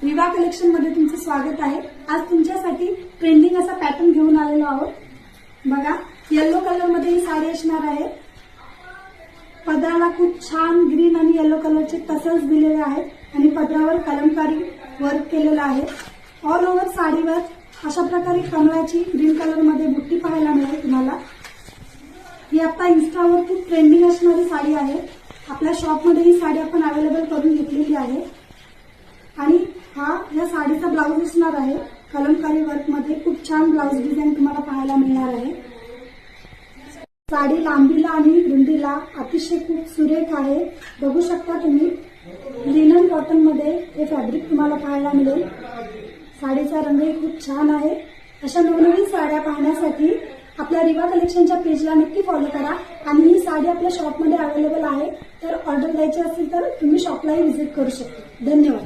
Riva collection मध्ये तुमचं स्वागत आहे। आज तुमच्यासाठी ट्रेंडिंग असा पॅटर्न घेऊन आलेलो आहोत। बघा, येलो कलर मध्ये ही साडी असणार आहे। पदराला खूप छान ग्रीन आणि येलो कलरचे टसल्स दिलेले आहेत आणि पदरावर कलमकारी वर्क केलेलं आहे। ऑल ओव्हर साडीवर अशा प्रकारे कमळाची ग्रीन कलर मध्ये बुट्टी पाहायला मिळेल तुम्हाला। ही आता इन्स्टावर खूप ट्रेंडिंग असणारी साडी आहे। आपल्या शॉप मध्ये ही साडी आपण अवेलेबल करून घेतलेली आहे आणि या साडीचा ब्लाउज असणार आहे। कलमकारी वर्क मध्ये खूप छान ब्लाउज डिझाइन तुम्हाला पाहायला मिळणार आहे। साडी लांबीला आणि रुंदीला अतिशय खूप सुरेख आहे। बघू शकता तुम्ही, लिनन कॉटन मध्ये हे फॅब्रिक तुम्हाला पाहायला मिळेल। साडीचा रंगही खूप छान आहे। अशा नवनवीन साड्या पाहण्यासाठी आपल्या रिवा कलेक्शनच्या पेजला नक्की फॉलो करा आणि ही साडी आपल्या शॉपमध्ये अवेलेबल आहे। तर ऑर्डर द्यायची असेल तर तुम्ही शॉपलाही व्हिजिट करू शकता। धन्यवाद।